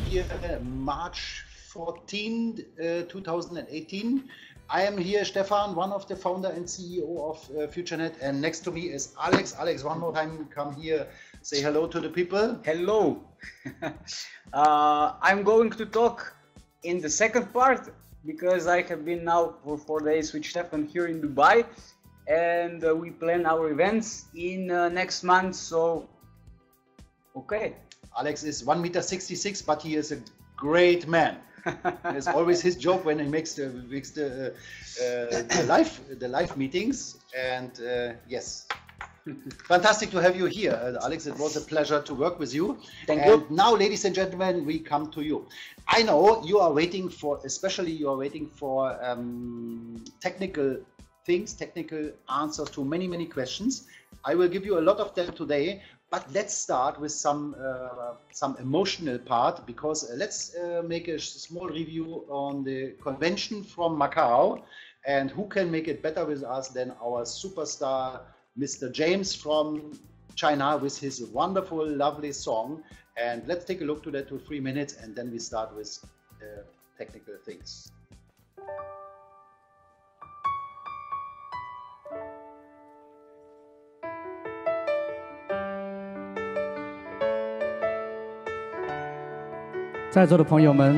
here March 14, 2018. I am here, Stefan, one of the founder and CEO of FutureNet, and next to me is Alex. Alex, one more time, come here, say hello to the people. Hello. I'm going to talk in the second part because I have been now for 4 days with Stefan here in Dubai, and we plan our events in next month. So, okay. Alex is 1.66 m, but he is a great man. It's always his joke when he makes the live meetings, and yes, fantastic to have you here, Alex. It was a pleasure to work with you. Thank you. Now, ladies and gentlemen, we come to you. I know you are waiting for, especially you are waiting for technical things, technical answers to many questions. I will give you a lot of them today. But let's start with some emotional part, because let's make a small review on the convention from Macau, and who can make it better with us than our superstar, Mr. James from China, with his wonderful, lovely song. And let's take a look to that for 3 minutes, and then we start with technical things.在座的朋友们，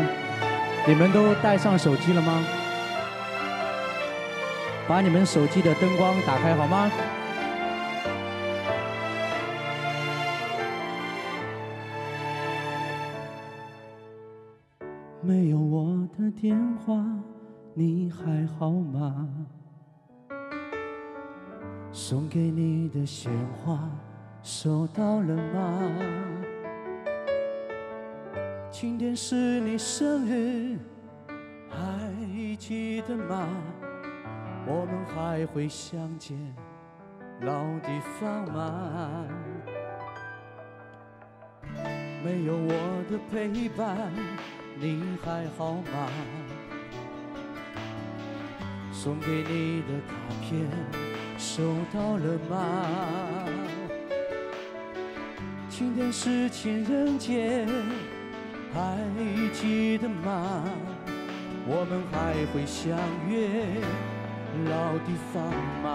你们都带上手机了吗？把你们手机的灯光打开好吗？没有我的电话，你还好吗？送给你的鲜花，收到了吗？今天是你生日，还记得吗？我们还会相见，老地方吗？没有我的陪伴，你还好吗？送给你的卡片，收到了吗？今天是情人节，还记得吗？我们还会相约老地方吗？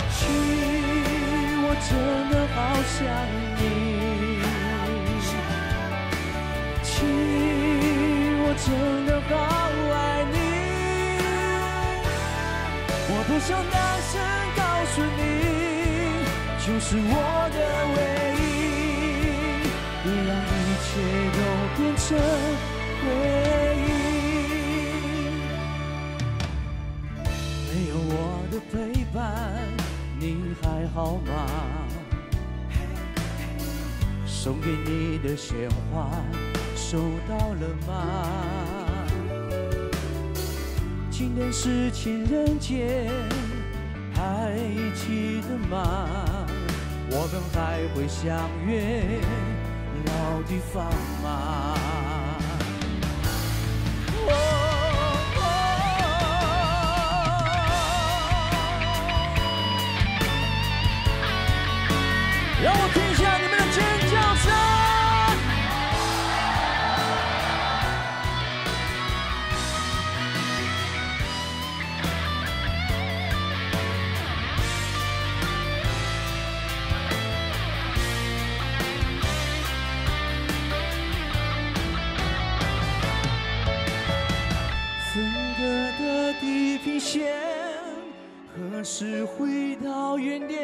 亲，我真的好想你。亲，我真的好爱你。我多想大声告诉你，就是我的唯一，别让一切都变成回忆。没有我的陪伴，你还好吗？送给你的鲜花，收到了吗？今天是情人节，还记得吗？我们还会相约老地方吗？让我听一下你们的尖叫声！地平线何时回到原点？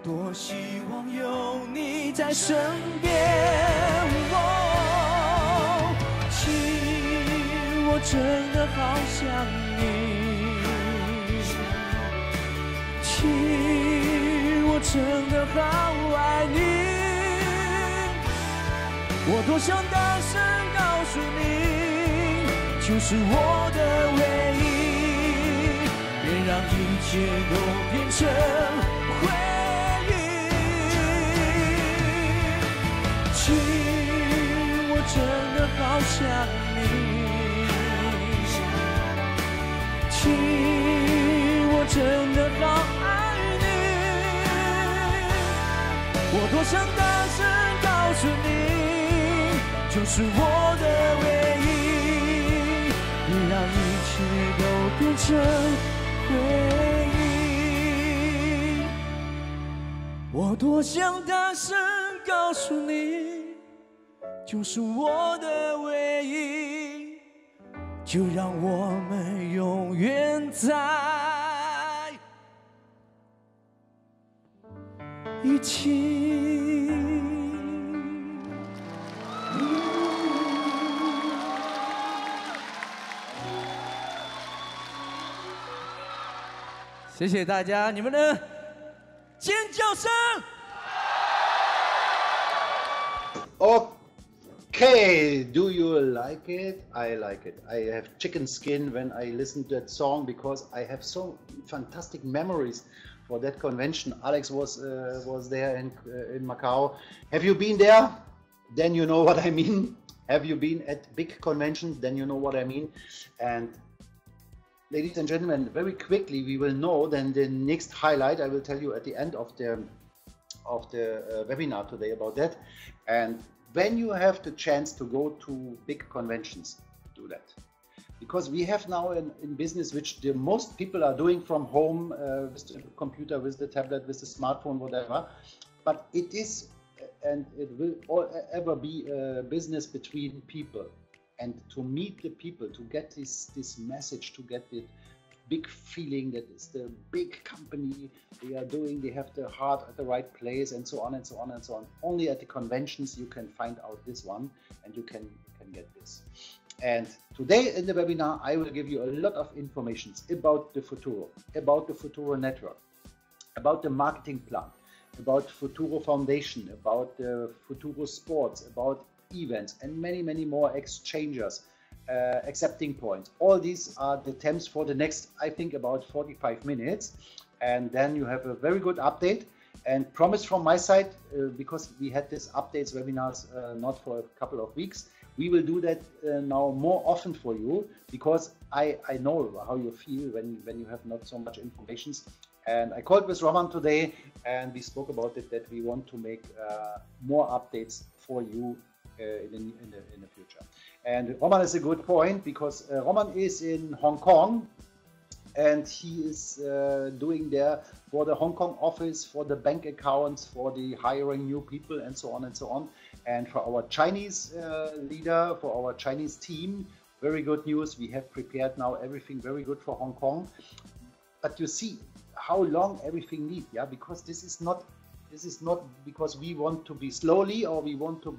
多希望有你在身边。哦，亲，我真的好想你。亲，我真的好爱你。我多想大声告诉你，就是我的唯一，别让一切都变成回忆。亲，我真的好想你。亲，我真的好爱你。我多想大声告诉你，就是我的唯一，别让一切都变成回忆。我多想大声告诉你，就是我的唯一，就让我们永远在一起。谢谢大家，你们的尖叫声。Okay, do you like it? I like it. I have chicken skin when I listen to that song because I have so fantastic memories for that convention. Alex was there in Macau. Have you been there? Then you know what I mean. Have you been at big conventions? Then you know what I mean. And ladies and gentlemen, very quickly we will know then the next highlight. I will tell you at the end of the webinar today about that. And when you have the chance to go to big conventions, do that. Because we have now in business, which the most people are doing from home, with the computer, with the tablet, with the smartphone, whatever. But it is, and it will ever be a business between people. And to meet the people, to get this message, to get the big feeling that it's the big company they are doing, they have the heart at the right place, and so on and so on and so on. Only at the conventions you can find out this one, and you can get this. And today in the webinar I will give you a lot of information about the Futuro network, about the marketing plan, about Futuro Foundation, about the Futuro Sports, about events, and many more exchangers, accepting points. All these are the temps for the next, I think, about 45 minutes. And then you have a very good update. And promise from my side, because we had this updates webinars not for a couple of weeks, we will do that now more often for you, because I know how you feel when you have not so much information. And I called with Roman today and we spoke about it, that we want to make more updates for you in the future. And Roman is a good point, because Roman is in Hong Kong, and he is doing there for the Hong Kong office, for the bank accounts, for the hiring new people, and so on and so on. And for our Chinese leader, for our Chinese team, very good news. We have prepared now everything very good for Hong Kong. But you see how long everything needs, yeah? Because this is not because we want to be slowly, or we want to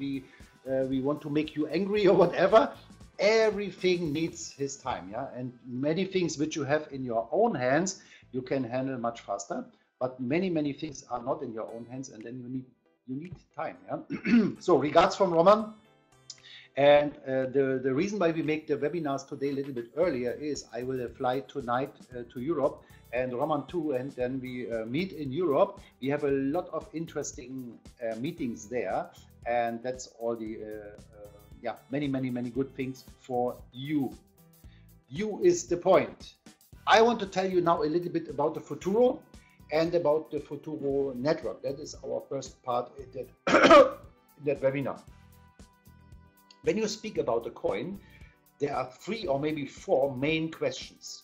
make you angry or whatever. Everything needs his time, yeah. And many things which you have in your own hands, you can handle much faster. But many things are not in your own hands, and then you need time, yeah. So regards from Roman. And the reason why we make the webinars today a little bit earlier is I will fly tonight to Europe, and Roman too, and then we meet in Europe. We have a lot of interesting meetings there, and that's all the yeah, many good things for you. You is the point. I want to tell you now a little bit about the Futuro and about the Futuro network. That is our first part in that webinar. When you speak about the coin, there are 3 or maybe 4 main questions.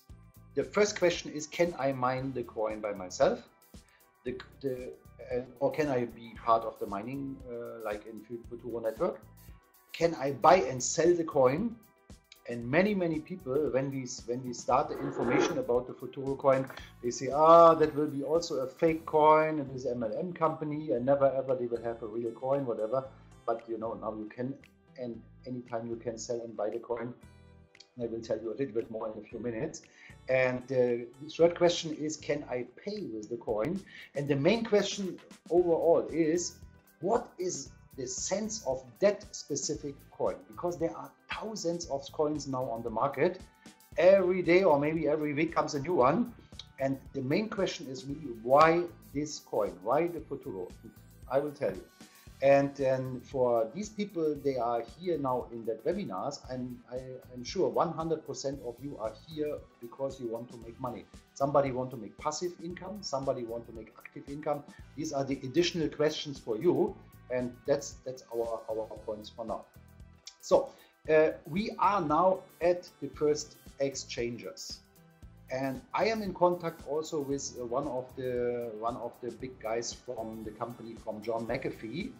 The first question is, can I mine the coin by myself? Or can I be part of the mining, like in Futuro network? Can I buy and sell the coin? And many people, when we start the information about the Futuro coin, they say, that will be also a fake coin, and this MLM company, and never ever they will have a real coin, whatever. But you know, now you can, and anytime you can sell and buy the coin. I will tell you a little bit more in a few minutes. And the third question is, can I pay with the coin? And the main question overall is, what is the sense of that specific coin? Because there are thousands of coins now on the market. Every day or maybe every week comes a new one. And the main question is really, why this coin? Why the Futuro? I will tell you. And then for these people, they are here now in that webinars. I'm sure 100% of you are here because you want to make money. Somebody want to make passive income, somebody want to make active income. These are the additional questions for you, and that's our points for now. So we are now at the first exchangers, and I am in contact also with one of the big guys from the company, from John McAfee.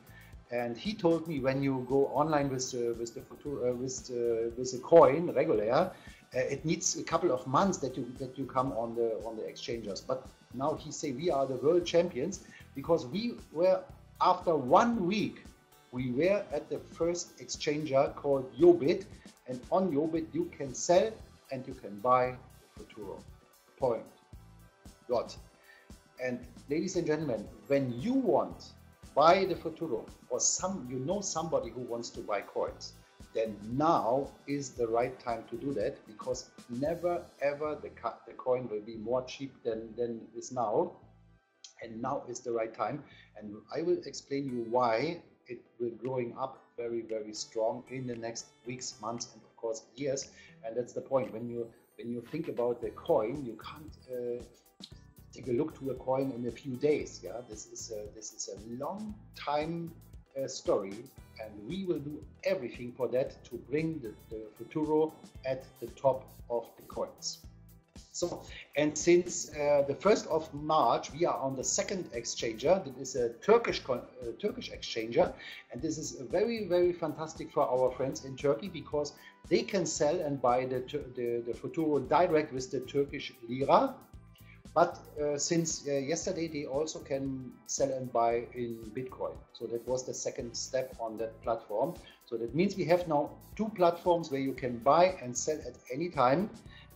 And he told me, when you go online with a coin regular, it needs a couple of months that you come on the exchangers. But now he say we are the world champions, because we were, after 1 week, we were at the first exchanger called Yobit, and on Yobit you can sell and you can buy Futuro. Point. Dot. And ladies and gentlemen, when you want buy the Futuro, or somebody who wants to buy coins, then now is the right time to do that, because never ever the coin will be more cheap than it is now, and now is the right time. And I will explain you why it will growing up very, very strong in the next weeks, months, and of course years. And that's the point. When you think about the coin, you can't take a look to a coin in a few days. Yeah, this is a long time story, and we will do everything for that to bring the Futuro at the top of the coins. So, and since the 1st of March, we are on the second exchanger. That is a Turkish exchanger, and this is very, very fantastic for our friends in Turkey, because they can sell and buy the Futuro direct with the Turkish lira. But since yesterday, they also can sell and buy in Bitcoin. So that was the second step on that platform. So that means we have now 2 platforms where you can buy and sell at any time.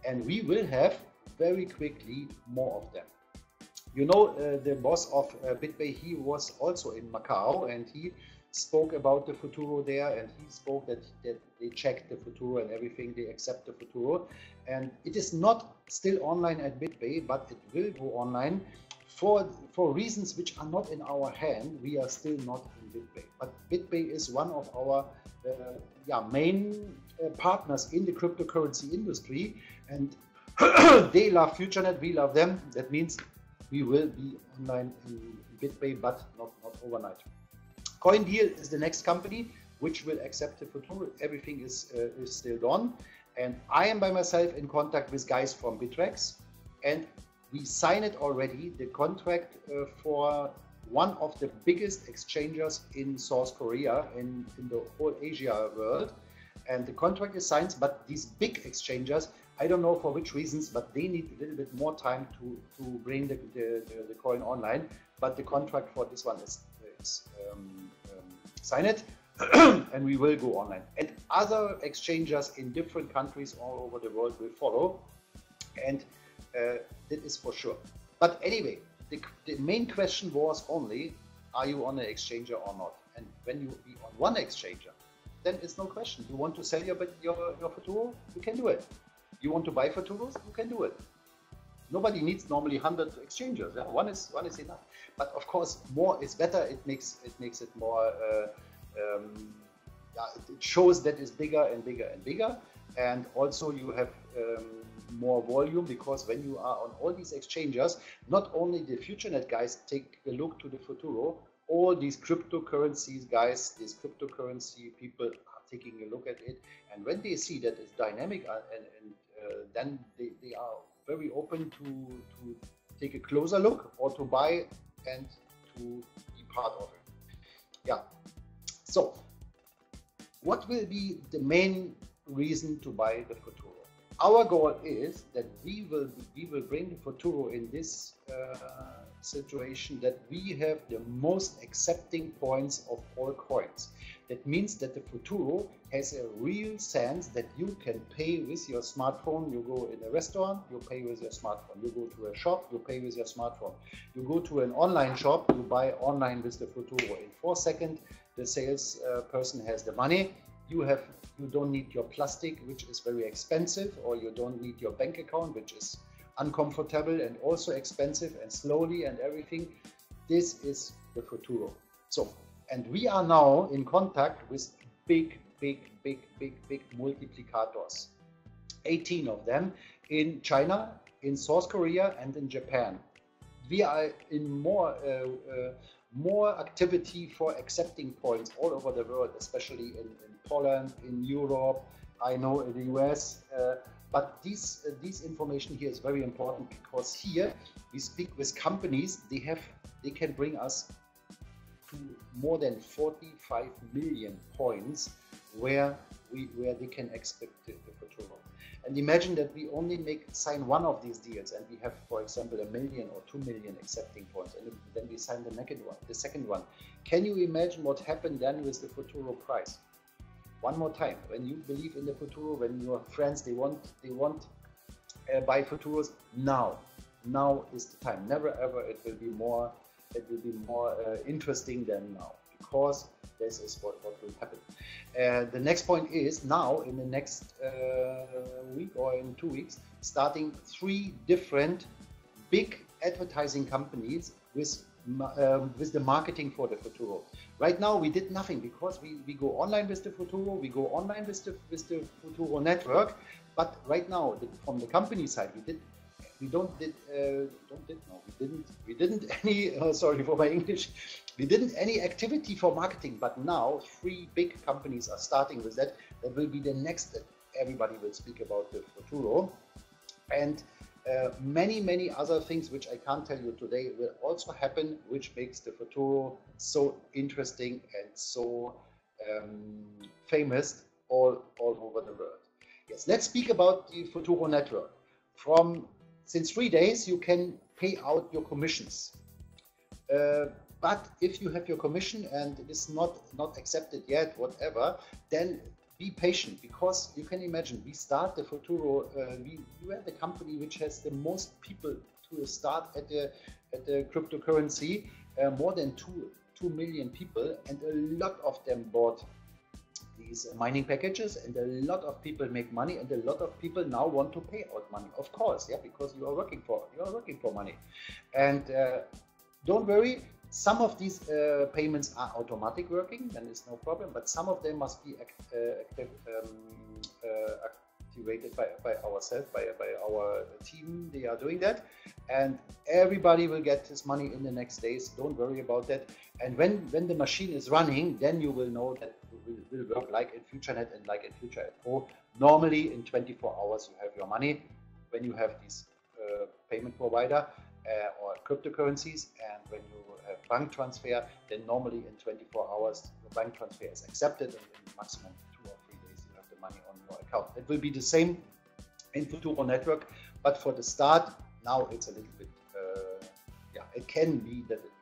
And we will have very quickly more of them. You know, the boss of BitPay, he was also in Macau, and he spoke about the Futuro there, and he spoke that they checked the Futuro and everything, they accept the Futuro. And it is not still online at BitPay, but it will go online for reasons which are not in our hand. We are still not in BitPay, but BitPay is one of our main partners in the cryptocurrency industry, and they love FutureNet, we love them. That means we will be online in BitPay, but not overnight. CoinDeal is the next company which will accept the Futuro. Everything is still done, and I am by myself in contact with guys from Bittrex, and we signed it already, the contract for one of the biggest exchangers in South Korea, in the whole Asia world. And the contract is signed, but these big exchangers, I don't know for which reasons, but they need a little bit more time to bring the coin online. But the contract for this one is signed, and we will go online. And other exchangers in different countries all over the world will follow, and that is for sure. But anyway, the main question was only, are you on an exchanger or not? And when you be on one exchanger, then it's no question. You want to sell your Futuro, you can do it. You want to buy Futuros, you can do it. Nobody needs normally 100 exchangers. Yeah? One is enough. But of course, more is better. It makes it more. It shows that it's bigger and bigger and bigger, and also you have more volume, because when you are on all these exchangers, not only the FutureNet guys take a look to the Futuro, all these cryptocurrencies guys, these cryptocurrency people are taking a look at it, and when they see that it's dynamic, then they are very open to take a closer look, or to buy and to be part of it. Yeah. So, what will be the main reason to buy the Futuro? Our goal is that we will bring the Futuro in this situation, that we have the most accepting points of all coins. That means that the Futuro has a real sense that you can pay with your smartphone. You go in a restaurant, you pay with your smartphone. You go to a shop, you pay with your smartphone. You go to an online shop, you buy online with the Futuro. In 4 seconds, the sales person has the money. You don't need your plastic, which is very expensive, or you don't need your bank account, which is uncomfortable and also expensive and slowly and everything. This is the Futuro. So, And we are now in contact with big multiplicators. 18 of them in China, in South Korea, and in Japan. We are in more activity for accepting points all over the world, especially in Poland, in Europe, I know in the US. But this information here is very important, because here we speak with companies. They can bring us to more than 45 million points where they can expect the Futuro. And imagine that we only sign one of these deals, and we have, for example, 1 million or 2 million accepting points, and then we sign the second one. Can you imagine what happened then with the Futuro price? One more time, when you believe in the Futuro, when your friends they want buy Futuros, now is the time. Never ever it will be more interesting than now, because this is what will happen. The next point is, now in the next week or in 2 weeks, starting 3 different big advertising companies with the marketing for the Futuro. Right now we did nothing, because we go online with the Futuro, we go online with the Futuro network. But right now, from the company side, we didn't any sorry for my English, we didn't any activity for marketing. But now 3 big companies are starting with that. That will be the next that everybody will speak about the Futuro, and many other things which I can't tell you today will also happen, which makes the Futuro so interesting and so famous all over the world. Yes, let's speak about the Futuro network. Since 3 days you can pay out your commissions, but if you have your commission and it is not accepted yet, whatever, then be patient, because you can imagine we start the Futuro. We are the company which has the most people to start at the cryptocurrency, more than 2 million people, and a lot of them bought these mining packages, and a lot of people make money, and a lot of people now want to pay out money, of course, yeah, because you are working for money. And don't worry, some of these payments are automatic working, then it's no problem, but some of them must be activated by ourselves, by our team. They are doing that, and everybody will get his money in the next days. Don't worry about that. And when the machine is running, then you will know that it will work like in FutureNet and like in FutureNet Pro. Normally in 24 hours you have your money when you have this payment provider or cryptocurrencies, and when you have bank transfer, then normally in 24 hours the bank transfer is accepted, and in maximum 2 or 3 days you have the money on your account. It will be the same in Futuro network, but for the start now it's a little bit it can be that it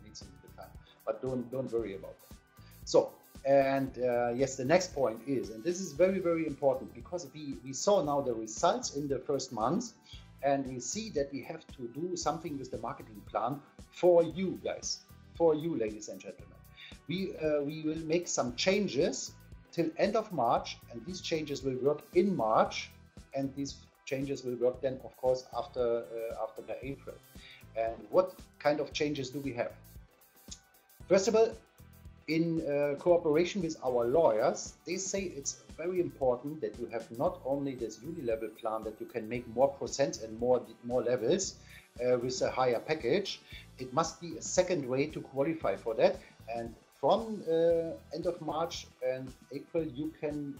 needs a little bit time, but don't worry about that. So, and yes, the next point is, and this is very important, because we saw now the results in the first month, and we see that we have to do something with the marketing plan for you guys, for you, ladies and gentlemen. We will make some changes till end of March, and these changes will work in March, and these changes will work then, of course, after April. And what kind of changes do we have? First of all, in cooperation with our lawyers, they say it's very important that you have not only this uni-level plan, that you can make more percents and more levels with a higher package. It must be a second way to qualify for that. And from end of March and April, you can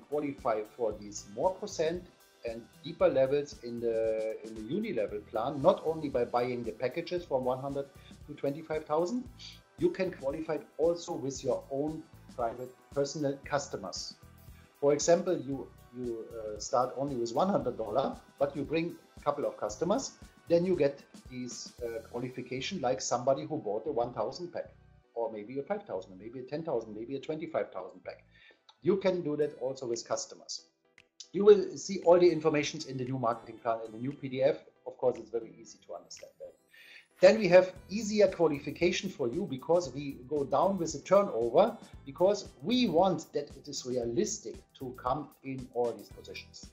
qualify for these more percent and deeper levels in the uni-level plan, not only by buying the packages from 100 to 25,000. You can qualify also with your own private personal customers. For example, you start only with $100, but you bring a couple of customers, then you get these qualification like somebody who bought a 1,000 pack, or maybe a 5,000, maybe a 10,000, maybe a 25,000 pack. You can do that also with customers. You will see all the information in the new marketing plan, in the new PDF. Of course, it's very easy to understand that. Then we have easier qualification for you, because we go down with the turnover, because we want that it is realistic to come in all these positions.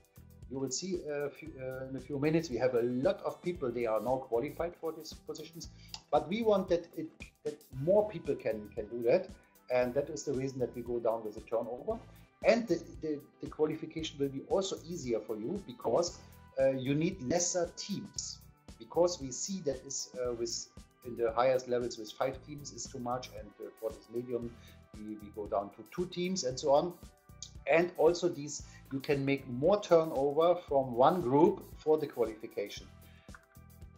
You will see in a few minutes, we have a lot of people, they are now qualified for these positions, but we want that more people can do that. And that is the reason that we go down with the turnover. And the qualification will be also easier for you because you need lesser teams. Because we see that is in the highest levels with 5 teams is too much, and for this medium we go down to 2 teams and so on. And also these, you can make more turnover from one group for the qualification.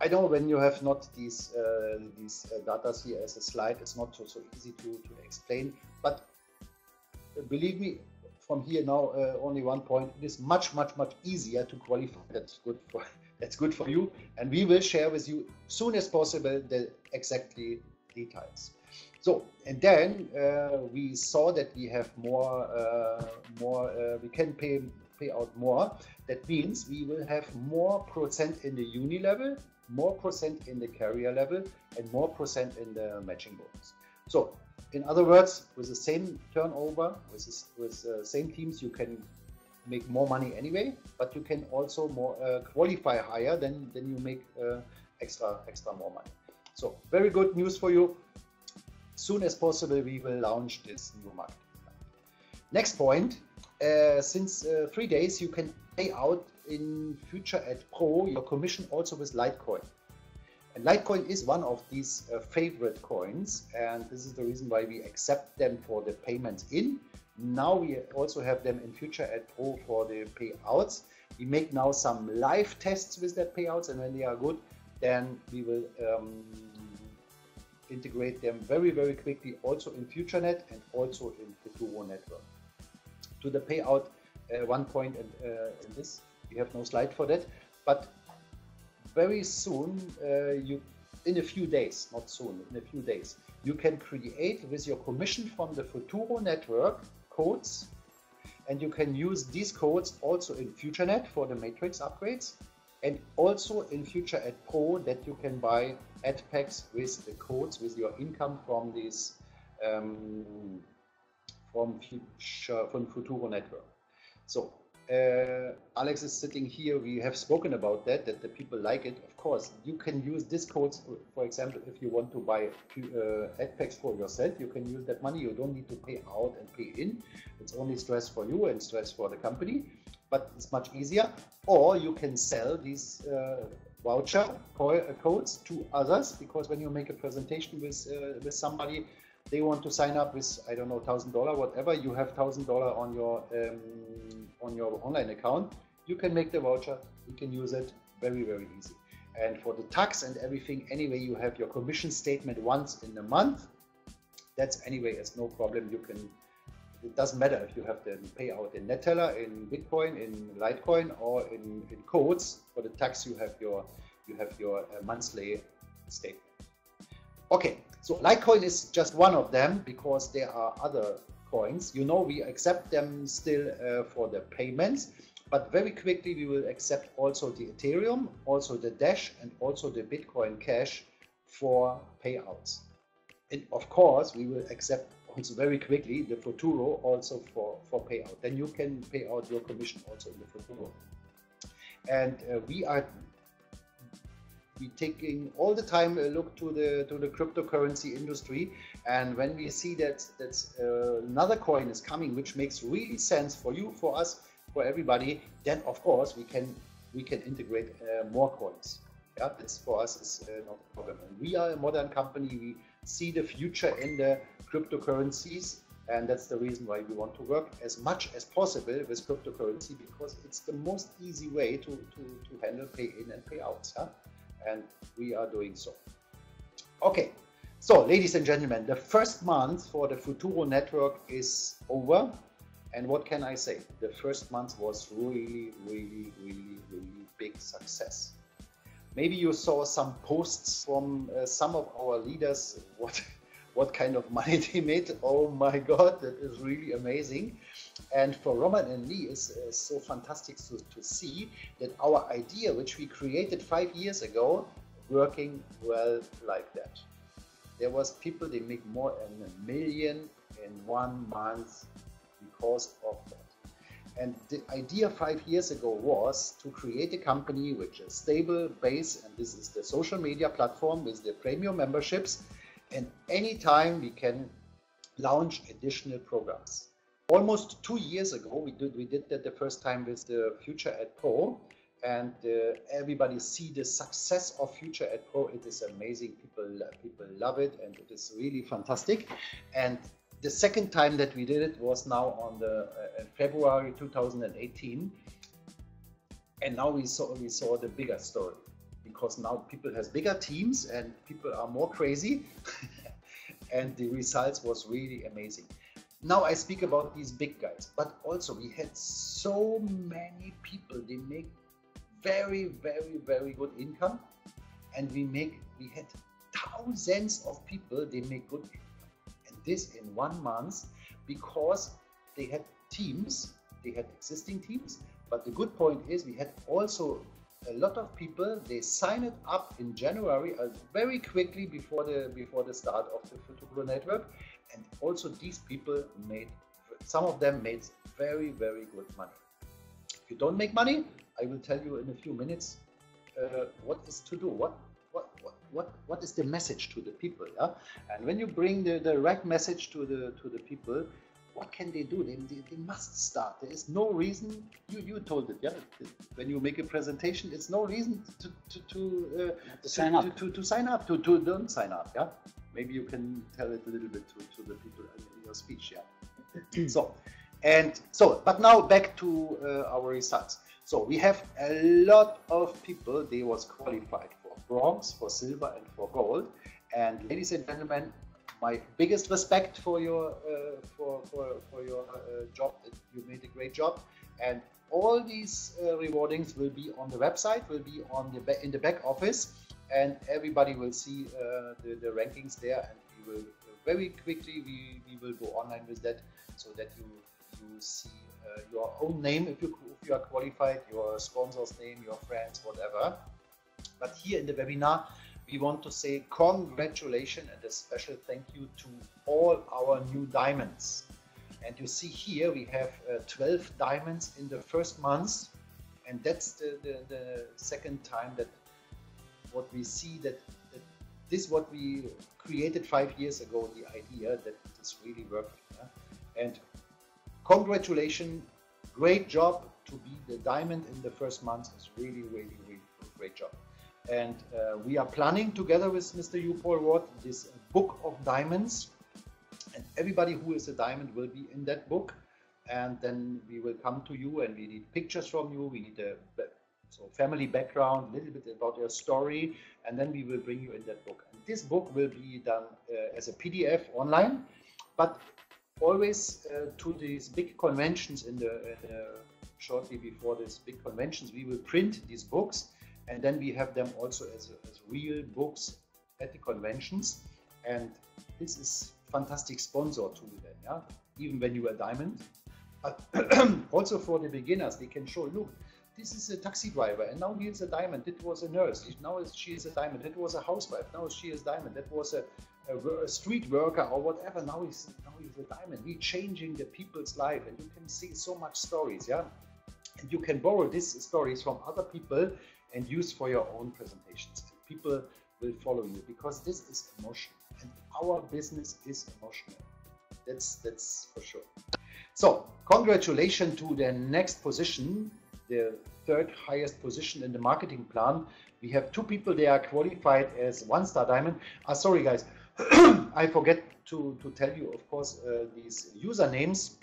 I know when you have not these data here as a slide, it's not so easy to explain, but believe me, from here now only one point, it is much easier to qualify. That's good for you, and we will share with you soon as possible the exactly details. So, and then we saw that we have we can pay out more. That means we will have more % in the uni level, more % in the carrier level, and more % in the matching bonus. So, in other words, with the same turnover, with same teams, you can make more money anyway, but you can also more qualify higher than you make extra more money. So, very good news for you. Soon as possible, we will launch this new marketing plan. Next point, since 3 days, you can pay out in FutureNet Pro your commission also with Litecoin. And Litecoin is one of these favorite coins, and this is the reason why we accept them for the payments in. Now we also have them in FutureNet Pro for the payouts. We make now some live tests with that payouts, and when they are good, then we will integrate them very quickly also in FutureNet and also in Futuro network. To the payout, one point in this, we have no slide for that, but very soon, in a few days, not soon, in a few days, you can create with your commission from the Futuro network codes, and you can use these codes also in FutureNet for the matrix upgrades, and also in FutureNet Pro that you can buy ad packs with the codes with your income from this from Futuro network. So Alex is sitting here. We have spoken about that the people like it. Of course, you can use this codes. For example, if you want to buy ad packs for yourself, you can use that money. You don't need to pay out and pay in. It's only stress for you and stress for the company, but it's much easier. Or you can sell these voucher codes to others, because when you make a presentation with somebody, they want to sign up with, I don't know, $1,000, whatever. You have $1,000 on your online account. You can make the voucher. You can use it very easy. And for the tax and everything, anyway, you have your commission statement once in a month. That's anyway, it's no problem. You can. It doesn't matter if you have the payout in Neteller, in Bitcoin, in Litecoin, or in codes. For the tax, you have your monthly statement. Okay, so Litecoin is just one of them, because there are other coins. You know, we accept them still for the payments, but very quickly we will accept also the Ethereum, also the Dash, and also the Bitcoin Cash for payouts. And of course, we will accept also very quickly the Futuro also for payout. Then you can pay out your commission also in the Futuro. And we taking all the time a look to the cryptocurrency industry, and when we see that another coin is coming which makes really sense for you, for us, for everybody, then of course we can integrate more coins. Yeah, this for us is not a problem. And we are a modern company. We see the future in the cryptocurrencies, and that's the reason why we want to work as much as possible with cryptocurrency, because it's the most easy way to handle pay in and pay outs. Yeah? And we are doing so. Okay, so ladies and gentlemen, the first month for the Futuro network is over, and what can I say? The first month was really big success. Maybe you saw some posts from some of our leaders, what kind of money they made. Oh my God, that is really amazing. And for Roman and me, it's so fantastic to see that our idea, which we created 5 years ago, working well like that. There was people, they make more than $1 million in 1 month because of that. And the idea 5 years ago was to create a company which is stable base, and this is the social media platform with the premium memberships, and anytime we can launch additional programs. Almost 2 years ago, we did that the first time with the FutureNet Pro, and everybody see the success of FutureNet Pro. It is amazing. People love it, and it is really fantastic. And the second time that we did it was now on the February 2018, and now we saw the bigger story, because now people has bigger teams and people are more crazy, and the results was really amazing. Now I speak about these big guys, but also we had so many people. They make very good income, and we had thousands of people. They make good income. This in 1 month, because they had teams, they had existing teams. But the good point is we had also a lot of people. They signed up in January, very quickly before the start of the FutureNet network, and also these people made, some of them made very good money. If you don't make money, I will tell you in a few minutes what is to do. What is the message to the people? Yeah? And when you bring the right message to the people, what can they do? They must start. There is no reason. You told it, yeah. When you make a presentation, it's no reason to sign up. To sign up. To don't sign up. Yeah. Maybe you can tell it a little bit to the people in your speech. Yeah. But now back to our results. So we have a lot of people. They was qualified for bronze, for silver, and for gold. And ladies and gentlemen, my biggest respect for your job. You made a great job, and all these rewardings will be on the website, will be on in the back office, and everybody will see the rankings there. And we will very quickly we will go online with that, so that you see your own name if you are qualified, your sponsor's name, your friends, whatever. But here in the webinar, we want to say congratulations and a special thank you to all our new diamonds. And you see here we have 12 diamonds in the first month, and that's the second time that what we see that this what we created 5 years ago, the idea that it is really working. Yeah? And congratulations, great job to be the diamond in the first month. Is really a great job. And we are planning together with Mr. Paul Ward this book of diamonds, and everybody who is a diamond will be in that book. And then we will come to you, and we need pictures from you. We need a family background, a little bit about your story, and then we will bring you in that book. And this book will be done as a PDF online, but always to these big conventions shortly before these big conventions, we will print these books. And then we have them also as real books at the conventions. And this is fantastic sponsor to them, yeah? Even when you are diamond. But also for the beginners, they can show, look, this is a taxi driver, and now he is a diamond. It was a nurse, now she is a diamond. It was a housewife, now she is diamond. That was a street worker or whatever, now he's a diamond. We're changing the people's life, and you can see so much stories, yeah? And you can borrow these stories from other people and use for your own presentations. People will follow you, because this is emotion, and our business is emotional. That's for sure. So congratulations to the next position, the third highest position in the marketing plan. We have 2 people. They are qualified as 1-star diamond. Sorry guys, I forget to tell you, of course, these usernames,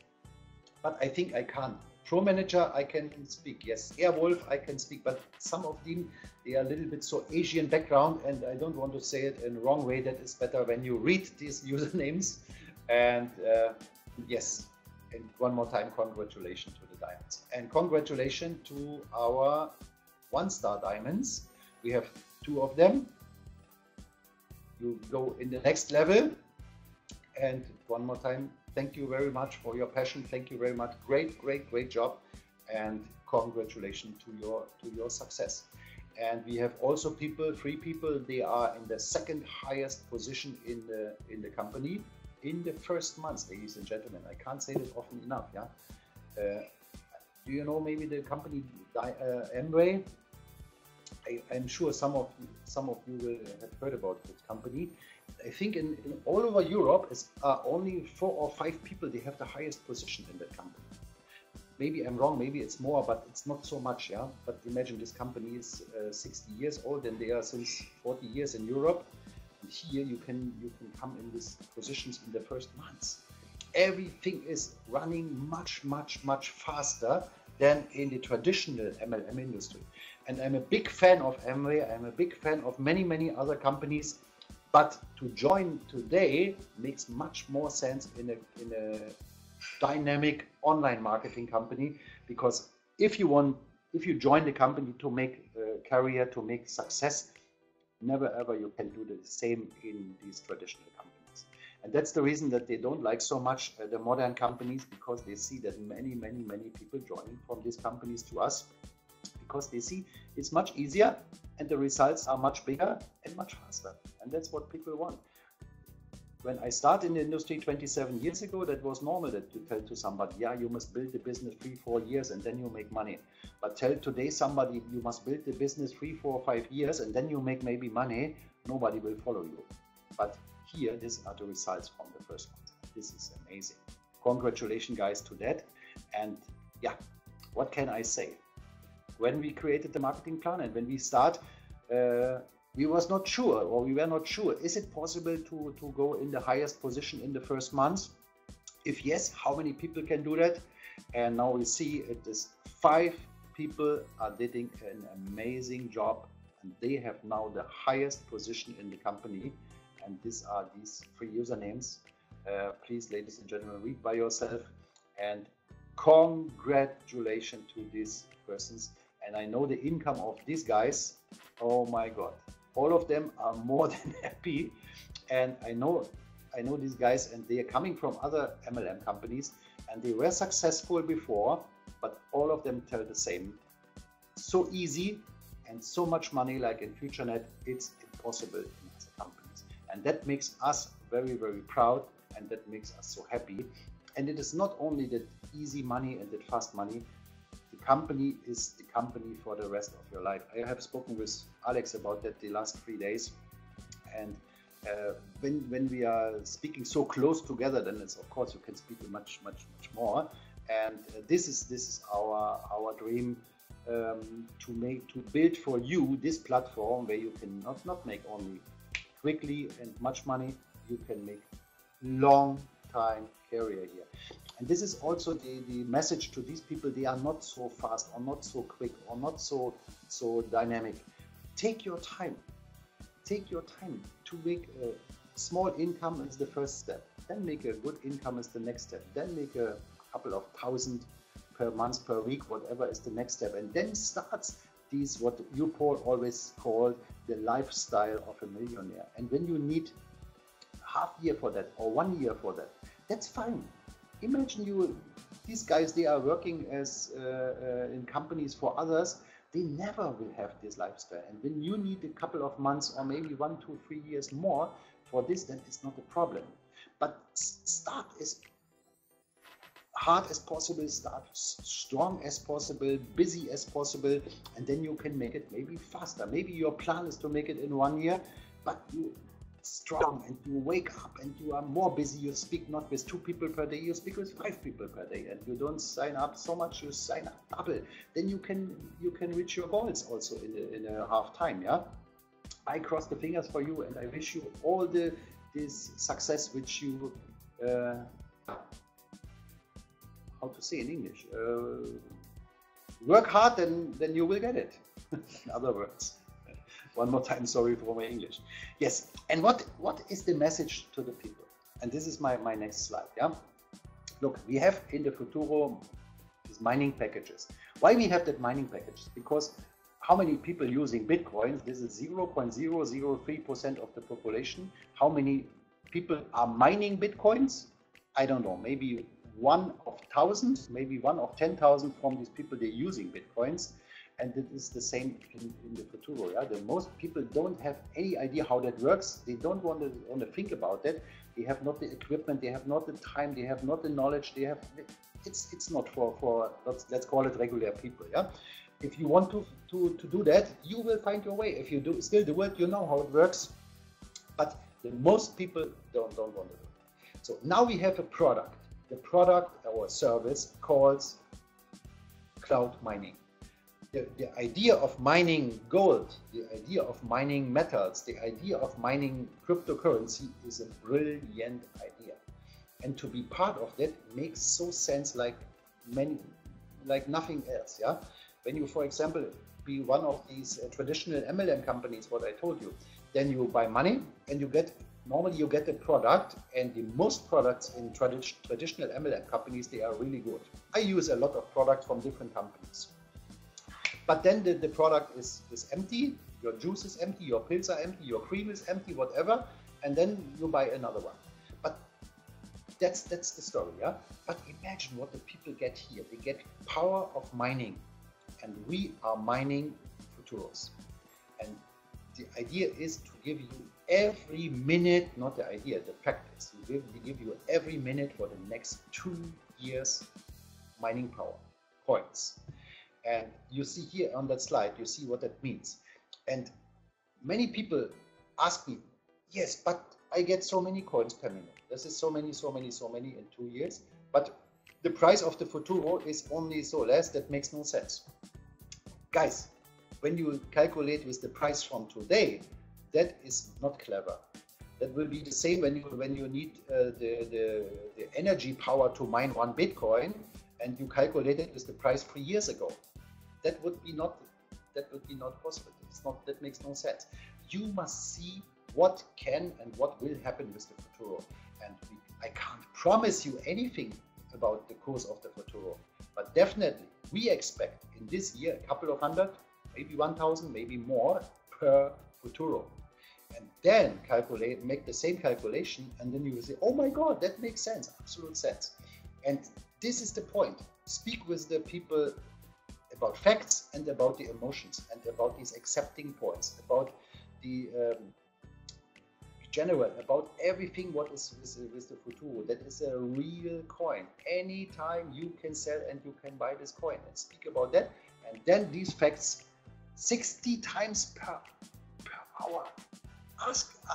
but I think I can't. Pro Manager, I can speak, yes. Airwolf, I can speak, but some of them, they are a little bit so Asian background, and I don't want to say it in the wrong way. That is better when you read these usernames. And yes, and one more time, congratulations to the diamonds. And congratulations to our 1-star diamonds. We have 2 of them. You go in the next level. And one more time, thank you very much for your passion. Thank you very much. Great job, and congratulations to your success. And we have also 3 people. They are in the second highest position in the company in the first month, ladies and gentlemen. I can't say that often enough. Yeah, Do you know maybe the company Amway? I'm sure some of you will have heard about this company. I think in all over Europe, it's only 4 or 5 people, they have the highest position in that company. Maybe I'm wrong, maybe it's more, but it's not so much, yeah. But imagine this company is 60 years old and they are since 40 years in Europe. And here you can come in these positions in the first months. Everything is running much faster than in the traditional MLM industry. And I'm a big fan of Amway. I'm a big fan of many other companies. But to join today makes much more sense in a dynamic online marketing company, because if you join the company to make a career, to make success, never ever you can do the same in these traditional companies. And that's the reason that they don't like so much the modern companies, because they see that many people joining from these companies to us, because they see it's much easier and the results are much bigger and much faster. And that's what people want. When I started in the industry 27 years ago, that was normal that you tell to somebody, yeah, you must build the business 3-4 years and then you make money. But tell today somebody you must build the business 3-4-5 years and then you make maybe money, nobody will follow you. But here, these are the results from the first month. This is amazing. Congratulations, guys, to that. And yeah, what can I say? When we created the marketing plan and when we start, we were not sure, is it possible to go in the highest position in the first month? If yes, how many people can do that? And now we see it is 5 people are doing an amazing job, and they have now the highest position in the company. And these are these 3 usernames. Please, ladies and gentlemen, read by yourself. And congratulations to these persons. And I know the income of these guys. Oh my God. All of them are more than happy. And I know these guys, and they are coming from other MLM companies, and they were successful before, but all of them tell the same. So easy and so much money, like in FutureNet, it's impossible in other companies. And that makes us very proud, and that makes us so happy. And it is not only that easy money and that fast money. The company is the company for the rest of your life. I have spoken with Alex about that the last 3 days, and when we are speaking so close together, then it's, of course you can speak much more. And this is our dream, to build for you this platform where you can not make only quickly and much money, you can make long time career here. And this is also the message to these people. They are not so fast or not so quick or not so dynamic. Take your time. Take your time to make a small income is the first step. Then make a good income is the next step. Then make a couple of thousand per month, per week, whatever is the next step. And then starts these, what you Paul always call the lifestyle of a millionaire. And when you need half year for that or 1 year for that, that's fine. Imagine these guys, they are working as in companies for others. They never will have this lifestyle. And when you need a couple of months or maybe 1, 2, 3 years more for this, then it's not a problem. But start as hard as possible, start strong as possible, busy as possible, and then you can make it maybe faster. Maybe your plan is to make it in 1 year, but you strong and you wake up and you are more busy. You speak not with 2 people per day, you speak with 5 people per day, and you don't sign up so much, you sign up double. Then you can reach your goals also in a half time. Yeah, I cross the fingers for you, and I wish you all this success which you how to say in English, work hard, then you will get it. In other words. One more time, sorry for my English. Yes, and what is the message to the people? And this is my next slide. Yeah, look, we have in the Futuro these mining packages. Why we have that mining package? Because how many people using Bitcoin? This is 0.003% of the population. How many people are mining Bitcoins? I don't know. Maybe 1 of 1,000, maybe 1 of 10,000 from these people they're using Bitcoins. And it is the same in the Futuro. Yeah? The most people don't have any idea how that works. They don't want to think about that. They have not the equipment, they have not the time, they have not the knowledge, they have it's not for let's call it regular people. Yeah, if you want to do that, you will find your way. If you still do it, you know how it works. But most people don't want to do it. So now we have a product. The product or service calls cloud mining. The idea of mining gold, the idea of mining metals, the idea of mining cryptocurrency is a brilliant idea. And to be part of that makes so sense like nothing else. Yeah, when you, for example, be one of these traditional MLM companies, what I told you, then you buy money and normally you get a product, and the most products in traditional MLM companies, they are really good. I use a lot of products from different companies. But then the product is empty, your juice is empty, your pills are empty, your cream is empty, whatever, and then you buy another one. But that's the story, yeah? But imagine what the people get here. They get power of mining, and we are mining Futuros. And the idea is to give you every minute, not the idea, the practice. We give you every minute for the next 2 years mining power, points. And you see here on that slide, you see what that means. And many people ask me, yes, but I get so many coins per minute. This is so many in 2 years. But the price of the Futuro is only so less, that makes no sense. Guys, when you calculate with the price from today, that is not clever. That will be the same when you need the energy power to mine 1 Bitcoin, and you calculate it with the price 3 years ago. That would be not possible. That makes no sense. You must see what can and what will happen with the Futuro. And I can't promise you anything about the course of the Futuro, but definitely we expect in this year a couple of hundred, maybe 1,000, maybe more per Futuro. And then make the same calculation, and then you will say, oh my God, that makes sense, absolute sense. And this is the point. Speak with the people about facts and about the emotions and about these accepting points, about the general, about everything what is with the Futuro. That is a real coin. Anytime you can sell and you can buy this coin, and speak about that. And then these facts 60 times per hour.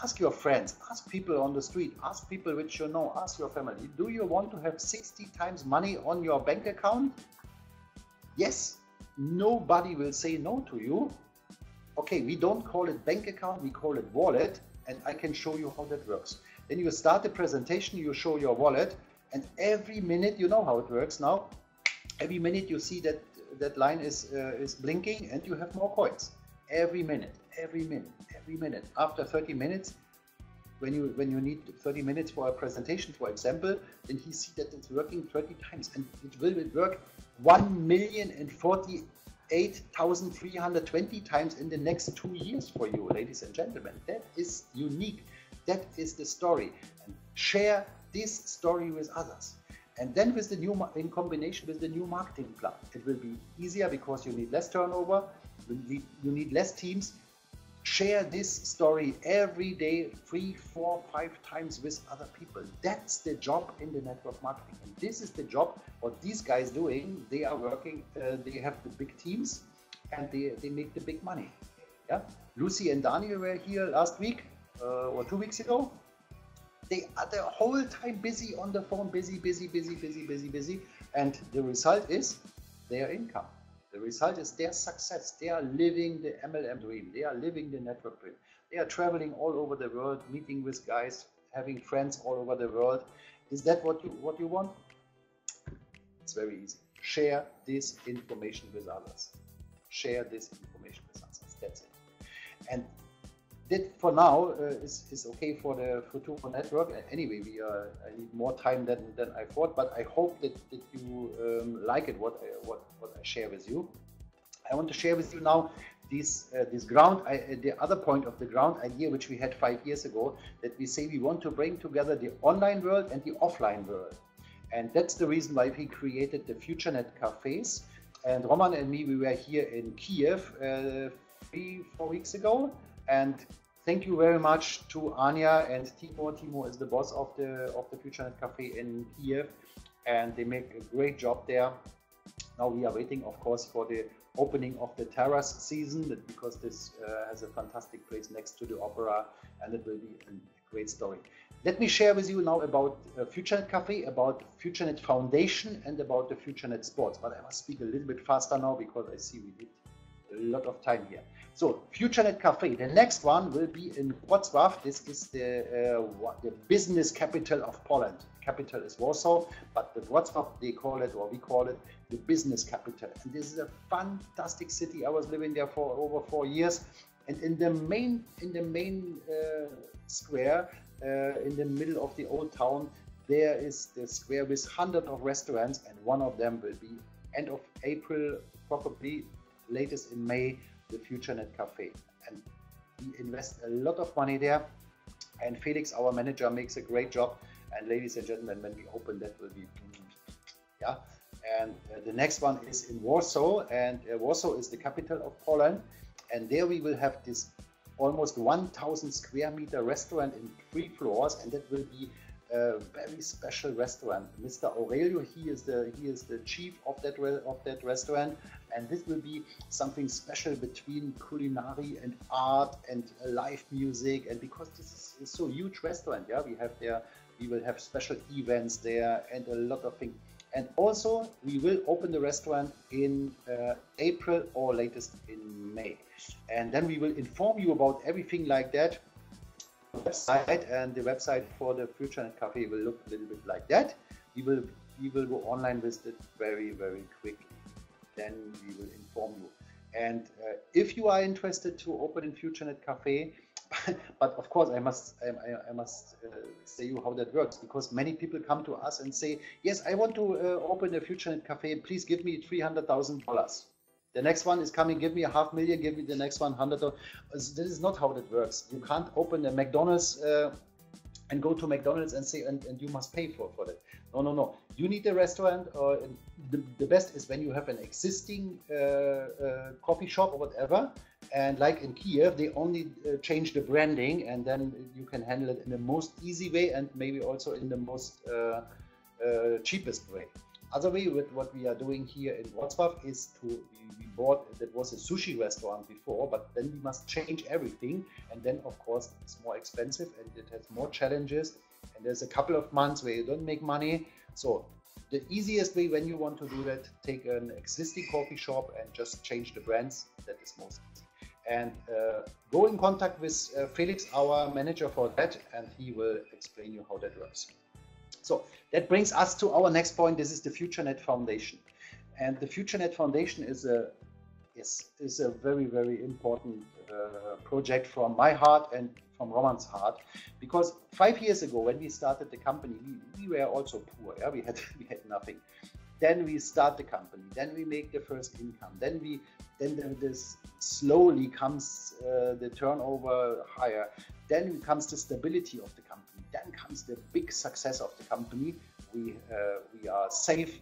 Ask your friends, ask people on the street, ask people which you know, ask your family. Do you want to have 60 times money on your bank account? Yes. Nobody will say no to you. Okay, we don't call it bank account, we call it wallet, and I can show you how that works. Then you start the presentation, you show your wallet, and every minute, you know how it works now, every minute you see that line is blinking and you have more coins. Every minute. After 30 minutes, when you need 30 minutes for a presentation, for example, then he sees that it's working 30 times, and it will work 1,048,320 times in the next 2 years for you, ladies and gentlemen. That is unique. That is the story. And share this story with others. And then with the in combination with the new marketing plan, it will be easier because you need less turnover, you need less teams. Share this story every day, 3, 4, 5 times with other people. That's the job in the network marketing. And this is the job what these guys doing. They are working, they have the big teams, and they make the big money. Yeah, Lucy and Daniel were here last week or 2 weeks ago. They are the whole time busy on the phone, busy. And the result is their income. The result is their success. They are living the MLM dream. They are living the network dream. They are traveling all over the world, meeting with guys, having friends all over the world. Is that what you want? It's very easy. Share this information with others. Share this information with others. That's it. And that for now is okay for the Futuro network. Anyway, I need more time than I thought, but I hope that you like it what I share with you. I want to share with you now this the other point of the ground idea which we had 5 years ago, that we say we want to bring together the online world and the offline world. And that's the reason why we created the FutureNet cafes. And Roman and me, we were here in Kiev 3-4 weeks ago. And thank you very much to Anya and Timo. Timo is the boss of the FutureNet Cafe in Kiev. and they make a great job there. Now we are waiting, of course, for the opening of the terrace season, because this has a fantastic place next to the opera, and it will be a great story. Let me share with you now about FutureNet Cafe, about FutureNet Foundation, and about the FutureNet Sports. But I must speak a little bit faster now, because I see we did a lot of time here. So FutureNet Cafe, the next one will be in Wrocław. This is the business capital of Poland. The capital is Warsaw, but the Wrocław, they call it, or we call it, the business capital. And this is a fantastic city. I was living there for over 4 years. And in the main square, in the middle of the old town, there is the square with hundreds of restaurants, and one of them will be end of April, probably latest in May, the FutureNet Cafe. And we invest a lot of money there, and Felix, our manager, makes a great job. And ladies and gentlemen, when we open, that will be, yeah. And the next one is in Warsaw, and Warsaw is the capital of Poland, and there we will have this almost 1,000 square meter restaurant in 3 floors, and that will be a very special restaurant. Mr. Aurelio, he is the chief of that restaurant, and this will be something special between culinary and art and live music. And because this is so huge restaurant, yeah, we will have special events there and a lot of things. And also we will open the restaurant in April or latest in May, and then we will inform you about everything like that. Website, and the website for the FutureNet Cafe will look a little bit like that. We will go online with it very, very quickly. Then we will inform you. And if you are interested to open in FutureNet Cafe, but of course I must say you how that works, because many people come to us and say, yes, I want to open a FutureNet Cafe, please give me $300,000. The next one is coming, give me $500,000, give me the next one $100,000. This is not how that works. You can't open a McDonald's and go to McDonald's and say, and you must pay for that. No. You need a restaurant. The best is when you have an existing coffee shop or whatever. And like in Kiev, they only change the branding, and then you can handle it in the most easy way, and maybe also in the most cheapest way. Other way with what we are doing here in Wrocław is we bought, that was a sushi restaurant before, but then we must change everything, and then of course it's more expensive and it has more challenges, and there's a couple of months where you don't make money. So the easiest way when you want to do that, take an existing coffee shop and just change the brands. That is most easy. And go in contact with Felix, our manager for that, and he will explain you how that works. So that brings us to our next point. This is the FutureNet Foundation, and the FutureNet Foundation is a very, very important project from my heart and from Roman's heart, because 5 years ago when we started the company, we were also poor. Yeah? We had nothing. Then we start the company. Then we make the first income. Then this slowly comes the turnover higher. Then comes the stability of the company. Then comes the big success of the company. We are safe.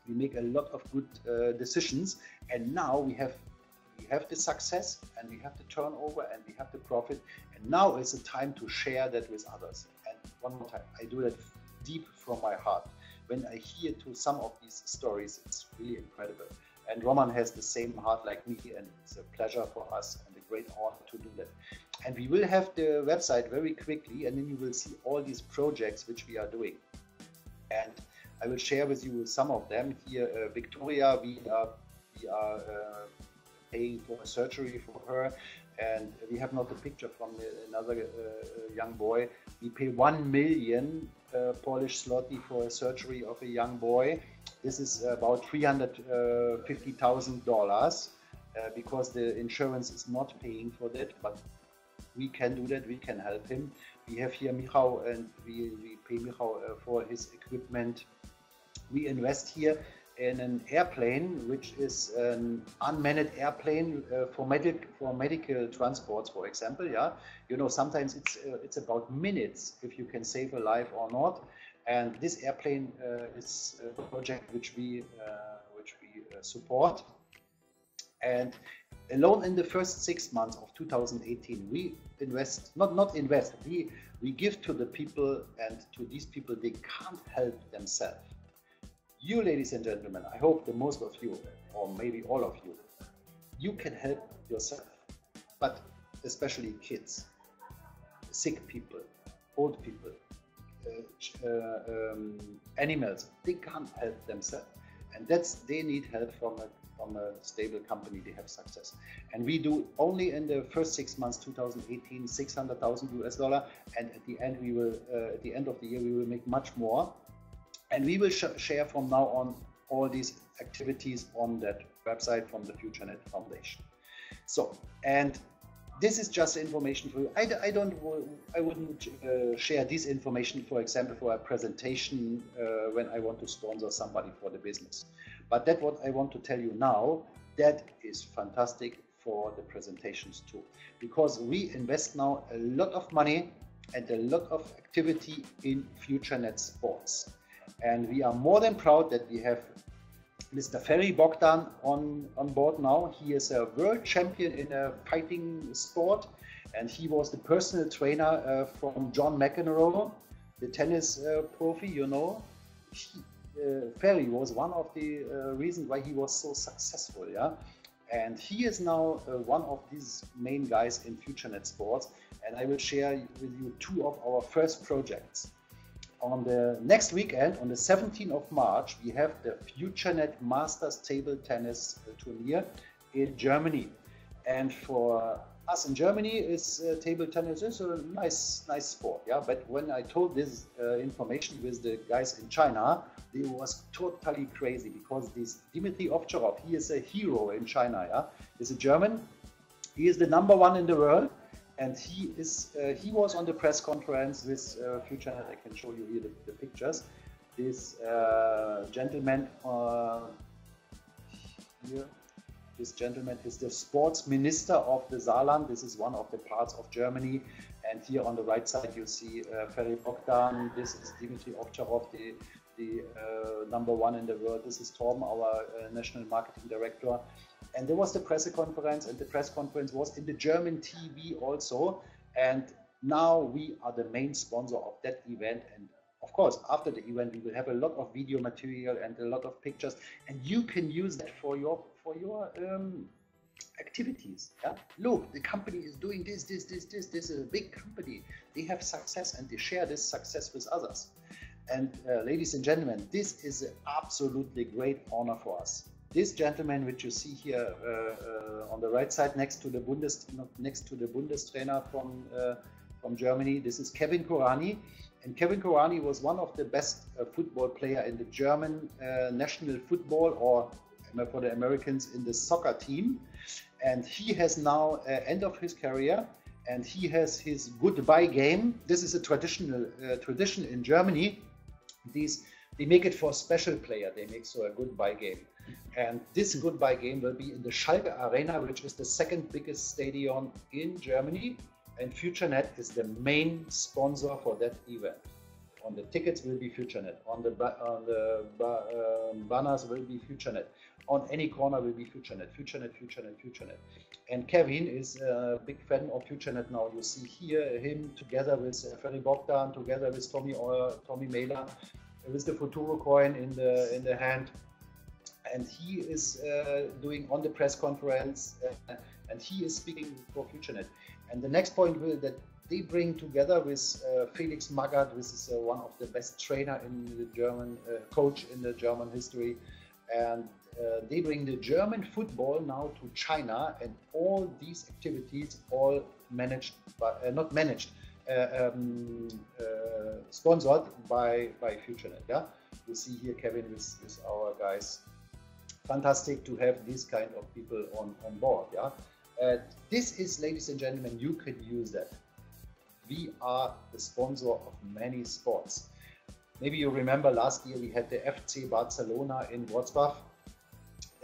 We make a lot of good decisions, and now we have the success, and we have the turnover, and we have the profit. And now is the time to share that with others. And one more time, I do that deep from my heart. When I hear to some of these stories, it's really incredible. And Roman has the same heart like me, and it's a pleasure for us and a great honor to do that. And we will have the website very quickly, and then you will see all these projects which we are doing. And I will share with you some of them here. Victoria, we are paying for a surgery for her, and we have not a picture from another young boy. We pay 1 million Polish zloty for a surgery of a young boy. This is about $350,000 because the insurance is not paying for that, but we can do that. We can help him. We have here Michał, and we pay Michał for his equipment. We invest here in an airplane, which is an unmanned airplane for medical transports, for example. Yeah, you know, sometimes it's about minutes if you can save a life or not. And this airplane is a project which we support. And Alone in the first 6 months of 2018, we invest, not invest, we give to the people, and to these people, they can't help themselves. You, ladies and gentlemen, I hope the most of you, or maybe all of you, you can help yourself, but especially kids, sick people, old people, animals, they can't help themselves. And they need help from a stable company. They have success. And we do only in the first 6 months, 2018, $600,000, and at the end we will, at the end of the year, we will make much more. And we will share from now on all these activities on that website from the FutureNet Foundation. So, and this is just information for you. I wouldn't share this information, for example, for a presentation when I want to sponsor somebody for the business. But that what I want to tell you now, that is fantastic for the presentations too, because we invest now a lot of money and a lot of activity in FutureNet Sports. And we are more than proud that we have Mr. Ferry Bogdan on board now. He is a world champion in a fighting sport, and he was the personal trainer from John McEnroe, the tennis profi, you know. Ferry was one of the reasons why he was so successful, yeah. And he is now one of these main guys in FutureNet Sports, and I will share with you 2 of our first projects. On the next weekend, on the 17th of March, we have the FutureNet Masters Table Tennis Tournament in Germany. And for us in Germany, table tennis is a nice sport, yeah. But when I told this information with the guys in China, they was totally crazy, because this Dmitry Ovcharov, he is a hero in China, yeah. He's a German. He is the #1 in the world. And he was on the press conference with FutureNet. I can show you here the pictures. This gentleman here, this gentleman is the sports minister of the Saarland. This is one of the parts of Germany. And here on the right side, you see Ferry Bogdan. This is Dmitry Ovcharov, the #1 in the world. This is Torben, our national marketing director. And there was the press conference, and the press conference was in the German TV also. And now we are the main sponsor of that event. And of course, after the event, we will have a lot of video material and a lot of pictures, and you can use that for your activities. Yeah? Look, the company is doing this. This is a big company. They have success, and they share this success with others. And ladies and gentlemen, this is an absolutely great honor for us. This gentleman, which you see here on the right side, next to the Bundestrainer from Germany, this is Kevin Korani, and Kevin Korani was one of the best football player in the German national football, or for the Americans, in the soccer team, and he has now end of his career, and he has his goodbye game. This is a tradition in Germany. They make it for a special player. They make so a goodbye game. And this goodbye game will be in the Schalke Arena, which is the 2nd biggest stadium in Germany. And FutureNet is the main sponsor for that event. On the tickets will be FutureNet. On the banners will be FutureNet. On any corner will be FutureNet. FutureNet. And Kevin is a big fan of FutureNet now. You see here him together with Ferry Bogdan, together with Tommy Mailer, with the Futuro coin in the hand. And he is doing on the press conference, and he is speaking for FutureNet. And the next point will that they bring together with Felix Magath, which is one of the best trainer in the German coach in the German history, and they bring the German football now to China, and all these activities all managed, but not managed, sponsored by FutureNet. Yeah, you see here Kevin with our guys. Fantastic to have this kind of people on board. Yeah, this is, ladies and gentlemen, you can use that. We are the sponsor of many sports. Maybe you remember last year we had the FC Barcelona in Wrocław.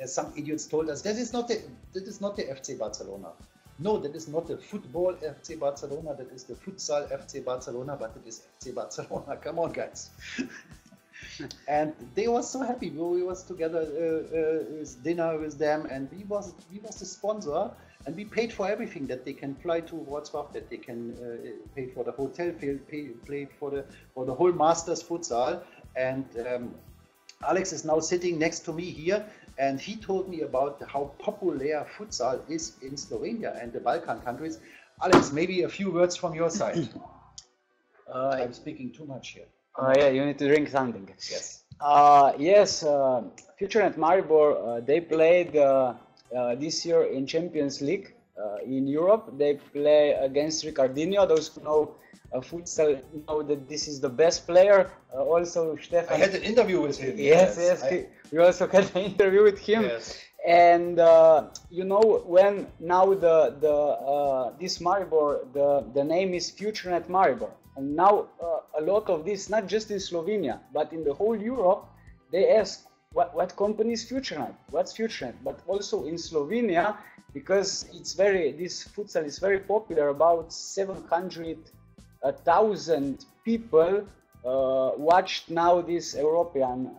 Some idiots told us that is not the FC Barcelona. No, that is not the football FC Barcelona. That is the futsal FC Barcelona, but it is FC Barcelona. Come on, guys. And they were so happy. We was together with dinner with them, and we was the sponsor, and we paid for everything, that they can fly to Wrocław, that they can pay for the hotel, pay for the whole Masters futsal. And Alex is now sitting next to me here, and he told me about how popular futsal is in Slovenia and the Balkan countries. Alex, maybe a few words from your side. I'm speaking too much here. Yeah, you need to drink something. Yes. Yes, FutureNet Maribor, they played this year in Champions League in Europe. They play against Ricardinho. Those who know futsal know that this is the best player. Also, Stefan. I had an interview with him. Yes, we also had an interview with him. Yes. And you know, when now this Maribor, the name is FutureNet Maribor, and now a lot of this, not just in Slovenia but in the whole Europe, they ask what company is FutureNet, what's FutureNet, but also in Slovenia, because this futsal is very popular. About 700,000 people watched now this European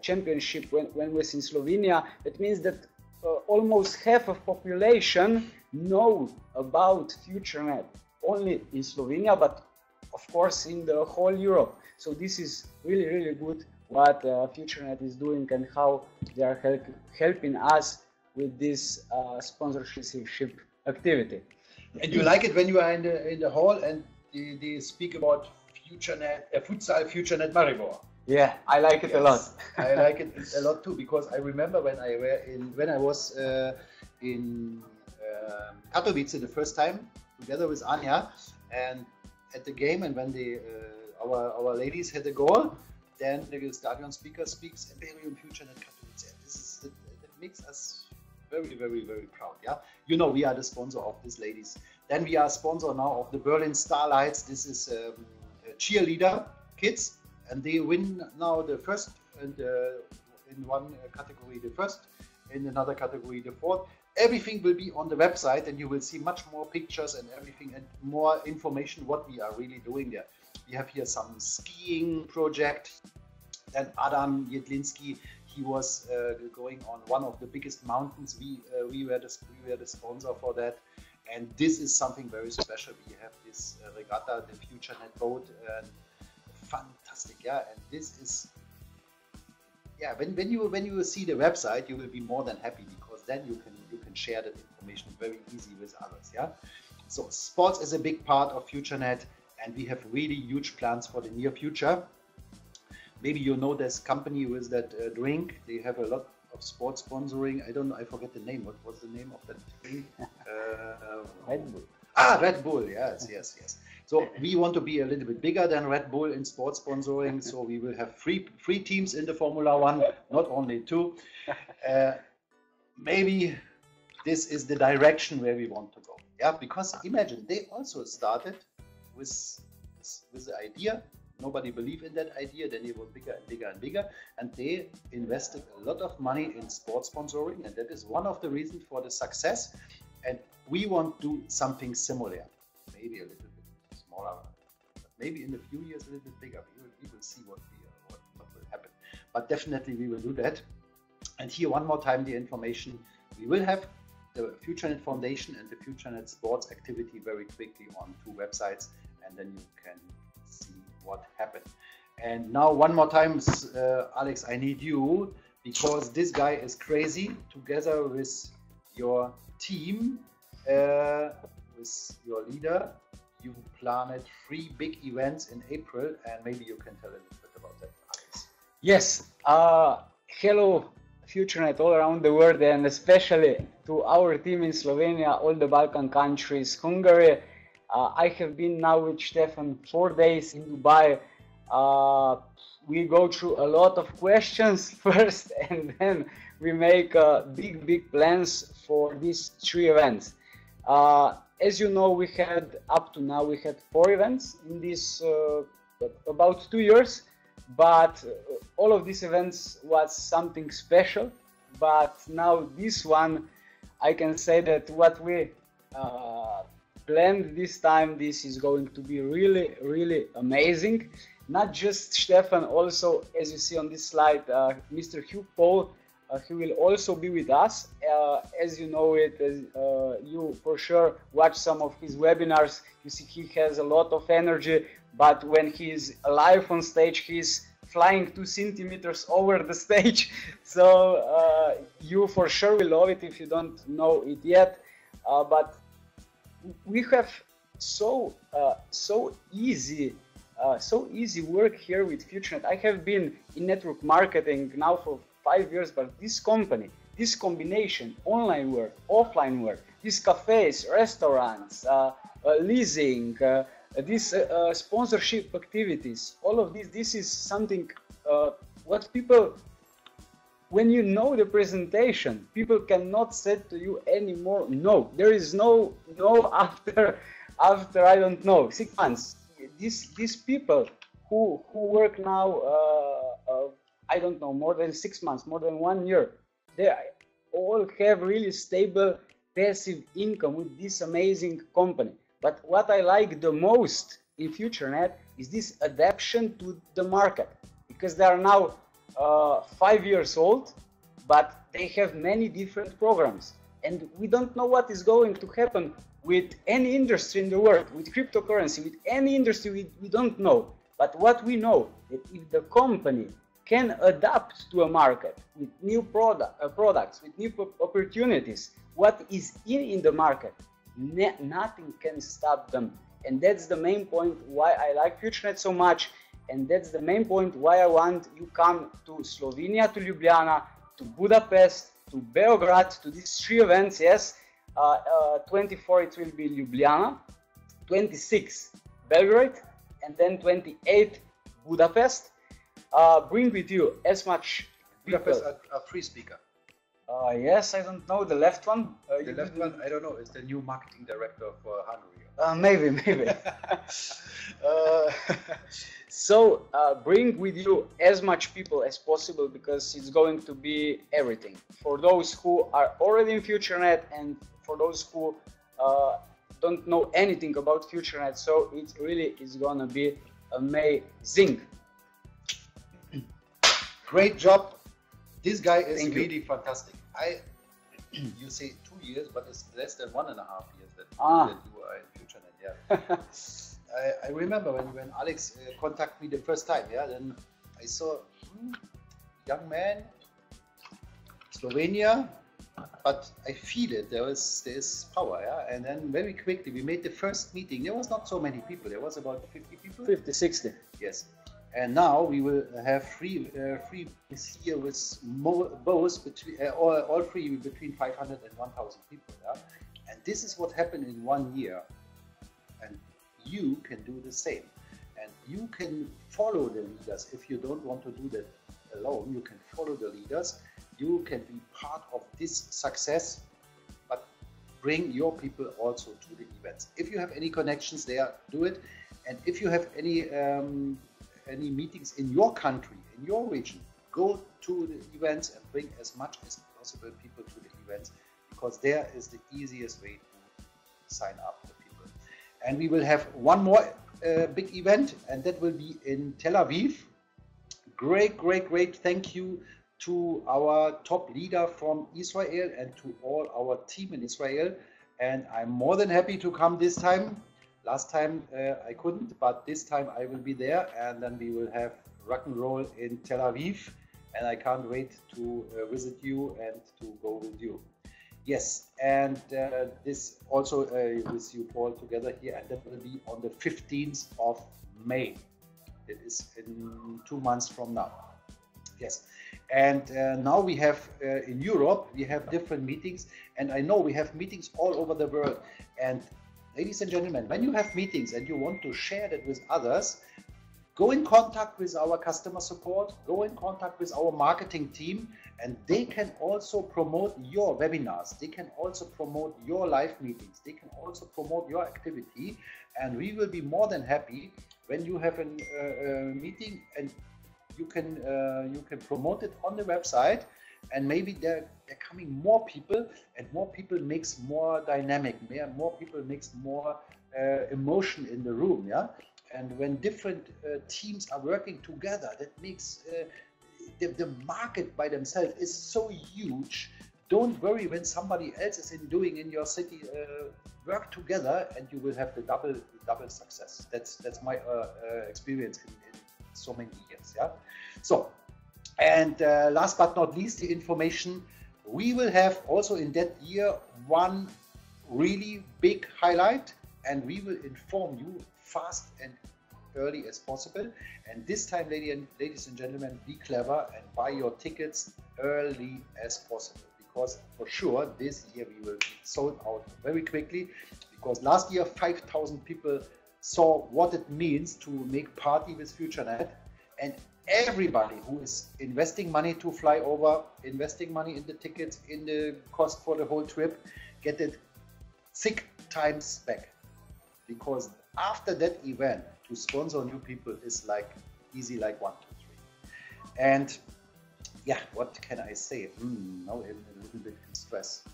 championship when was in Slovenia. That means that almost half of population know about FutureNet only in Slovenia, but of course in the whole Europe. So this is really, really good what FutureNet is doing and how they are helping us with this sponsorship activity. And you like it when you are in the hall and they speak about FutureNet, futsal FutureNet Maribor. Yeah, I like it a lot. I like it a lot too, because I remember when I was in Katowice the first time together with Anja, and at the game, and when our ladies had a goal, then the stadion speaker speaks Imperium FutureNet Katowice. That makes us very, very, very proud. Yeah, you know, we are the sponsor of these ladies. Then we are sponsor now of the Berlin Starlights. This is cheerleader kids, and they win now the first, and in one category the first, in another category the fourth. Everything will be on the website, and you will see much more pictures and everything, and more information what we are really doing there. We have here some skiing project. Then Adam Jedlinski, he was going on one of the biggest mountains. We were the sponsor for that. And this is something very special. We have this regatta, the FutureNet boat, and fantastic, yeah. And this is, yeah. When you see the website, you will be more than happy, because then you can share that information very easy with others, yeah. So sports is a big part of FutureNet, and we have really huge plans for the near future. Maybe you know this company with that drink. They have a lot of sports sponsoring. I don't know, I forget the name. What was the name of that drink? Red Bull. Red Bull, yes. So we want to be a little bit bigger than Red Bull in sports sponsoring. So we will have three teams in the Formula One, not only two. Maybe this is the direction where we want to go. Yeah, because imagine, they also started with the idea. Nobody believed in that idea. Then it was bigger and bigger and bigger, and they invested a lot of money in sports sponsoring, and that is one of the reasons for the success. And we want to do something similar, maybe a little bit smaller, but maybe in a few years a little bit bigger. We will see what will happen, but definitely we will do that. And here one more time the information: we will have the FutureNet Foundation and the FutureNet Sports activity very quickly on 2 websites, and then you can see what happened. And now one more time, Alex, I need you, because this guy is crazy. Together with your team, with your leader, you planned 3 big events in April, and maybe you can tell a little bit about that, Alex. Yes. Hello, FutureNet all around the world, and especially to our team in Slovenia, all the Balkan countries, Hungary. I have been now with Stefan 4 days in Dubai. We go through a lot of questions first, and then we make big plans for these 3 events. As you know, we had up to now 4 events in this about 2 years, but all of these events was something special. But now this one, I can say that what we planned this time, this is going to be really amazing. not just Stefan, also, as you see on this slide, Mr. Hugh Paul, he will also be with us. As you know it, you for sure watch some of his webinars, you see he has a lot of energy, but when he's live on stage, he's flying 2 centimeters over the stage. So you for sure will love it if you don't know it yet. But we have so easy work here with FutureNet. I have been in network marketing now for 5 years, but this company, this combination, online work, offline work, these cafes, restaurants, leasing, these sponsorship activities, all of this is something what people, when you know the presentation, people cannot say to you anymore no. There is no after I don't know 6 months. These people who work now I don't know, more than 6 months, more than 1 year, they all have really stable passive income with this amazing company. But what I like the most in FutureNet is this adaptation to the market, because they are now 5 years old, but they have many different programs, and we don't know what is going to happen with any industry in the world, with cryptocurrency, with any industry, we don't know. But what we know, that if the company can adapt to a market with new products, with new opportunities, what is in the market, nothing can stop them. And that's the main point why I like FutureNet so much, and that's the main point why I want you come to Slovenia, to Ljubljana, to Budapest, to Beograd, to these 3 events. Yes, 24 it will be Ljubljana, 26 Belgrade, and then 28 Budapest. Bring with you as much people. Budapest, a free speaker. Yes, I don't know the left one. The left one, I don't know, is the new marketing director for Hungary. Maybe. So bring with you as much people as possible, because it's going to be everything for those who are already in FutureNet and for those who don't know anything about FutureNet. So it really is gonna be amazing. Great job. This guy is really fantastic. You say 2 years, but it's less than 1.5 years that you are in FutureNet. Yeah. I remember when Alex contacted me the first time. Yeah, then I saw young man, Slovenia, but I feel it. There's power. Yeah, and then very quickly we made the first meeting. There was not so many people. There was about 50 people. 50, 60. Yes. And now we will have free here with both between all free between 500 and 1,000 people. Yeah? And this is what happened in 1 year. And you can do the same. And you can follow the leaders. If you don't want to do that alone, you can follow the leaders. You can be part of this success, but bring your people also to the events. If you have any connections there, do it. And if you have any meetings in your country, in your region, go to the events and bring as much as possible people to the events, because there is the easiest way to sign up the people. And we will have one more big event, and that will be in Tel Aviv. Great thank you to our top leader from Israel and to all our team in Israel. And I'm more than happy to come this time. Last time I couldn't, but this time I will be there, and then we will have rock and roll in Tel Aviv, and I can't wait to visit you and to go with you. Yes, and this also with you, Paul, together here, and that will be on the 15th of May. It is in 2 months from now. Yes, and now we have in Europe, we have different meetings, and I know we have meetings all over the world. And ladies and gentlemen, when you have meetings and you want to share that with others, go in contact with our customer support, go in contact with our marketing team, and they can also promote your webinars. They can also promote your live meetings. They can also promote your activity. And we will be more than happy when you have a meeting and you can promote it on the website. And maybe they're coming more people, and more people makes more dynamic, more people makes more emotion in the room, yeah. and when different teams are working together, that makes the market by themselves is so huge. Don't worry when somebody else is doing in your city. Work together, and you will have the double success. That's my experience in so many years. Yeah. So, and last but not least, the information. We will have also in that year one really big highlight, and we will inform you fast and early as possible. And this time, ladies and gentlemen, be clever and buy your tickets early as possible, because for sure this year we will be sold out very quickly, because last year 5,000 people saw what it means to make party with FutureNet, and everybody who is investing money to fly over, investing money in the tickets, in the cost for the whole trip, get it 6 times back. Because after that event, to sponsor new people is like easy, like 1, 2, 3. And yeah, what can I say? Now I'm a little bit in stress,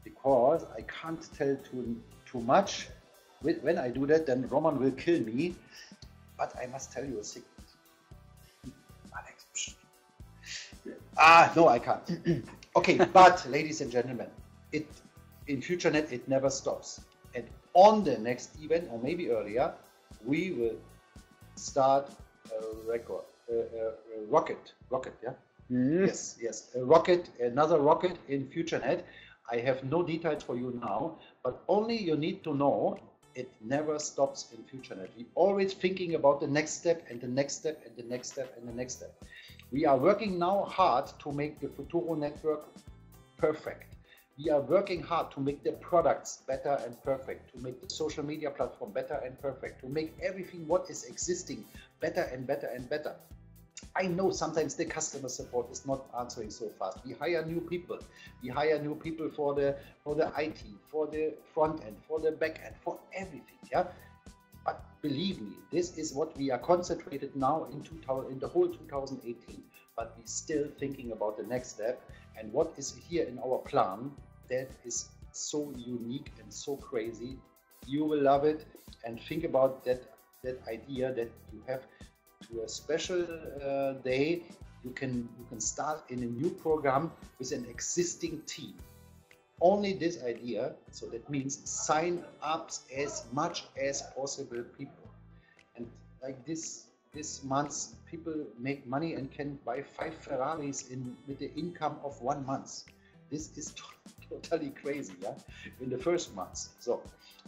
because I can't tell too much. When I do that, then Roman will kill me. But I must tell you a secret. No, I can't. Okay, but ladies and gentlemen, in FutureNet it never stops. And on the next event, or maybe earlier, we will start a rocket, yeah? Yes, another rocket in FutureNet. I have no details for you now, but only you need to know it never stops in FutureNet. We're always thinking about the next step and the next step and the next step and the next step. We are working now hard to make the Futuro network perfect. We are working hard to make the products better and perfect, to make the social media platform better and perfect, to make everything what is existing better and better and better. I know sometimes the customer support is not answering so fast. We hire new people. We hire new people for the IT, for the front end, for the back end, for everything. Yeah. But believe me, this is what we are concentrated now in the whole 2018. But we're still thinking about the next step, and what is here in our plan that is so unique and so crazy. You will love it, and think about that idea that you have to a special day. You can start in a new program with an existing team. Only this idea, so that means sign up as much as possible people. And like this month, people make money and can buy 5 Ferraris with the income of 1 month. This is totally crazy, yeah, in the first month. So,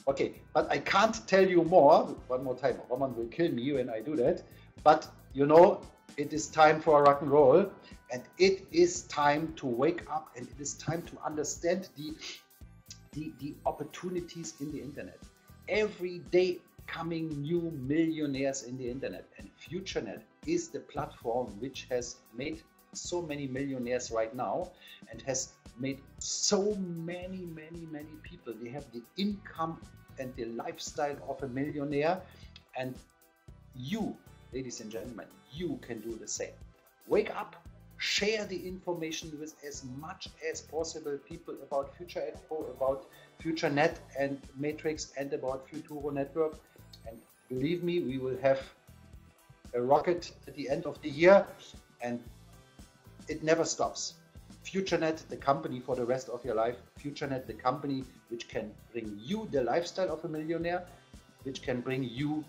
okay, but I can't tell you more. One more time, Roman will kill me when I do that. But you know, it is time for rock and roll, and it is time to wake up, and it is time to understand the opportunities in the internet. Every day coming new millionaires in the internet, and FutureNet is the platform which has made so many millionaires right now, and has made so many people. They have the income and the lifestyle of a millionaire, and you, ladies and gentlemen, you can do the same. Wake up, share the information with as much as possible people about FutureNet, about FutureNet and Matrix, and about Futuro Network. And believe me, we will have a rocket at the end of the year, and it never stops. FutureNet, the company for the rest of your life. FutureNet, the company which can bring you the lifestyle of a millionaire, which can bring you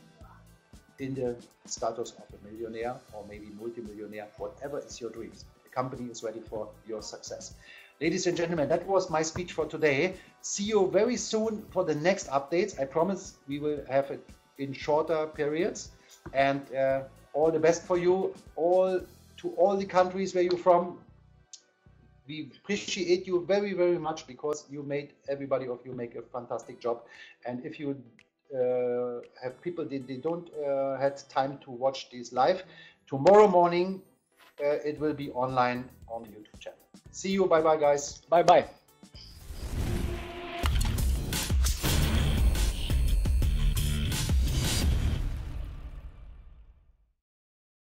in the status of a millionaire or maybe multimillionaire, whatever is your dreams. The company is ready for your success. Ladies and gentlemen, that was my speech for today. See you very soon for the next updates. I promise we will have it in shorter periods. And all the best for you, to all the countries where you're from. We appreciate you very much, because you made, everybody of you make a fantastic job. And if you have people they don't had time to watch this live, tomorrow morning it will be online on the YouTube channel. See you. Bye guys. Bye.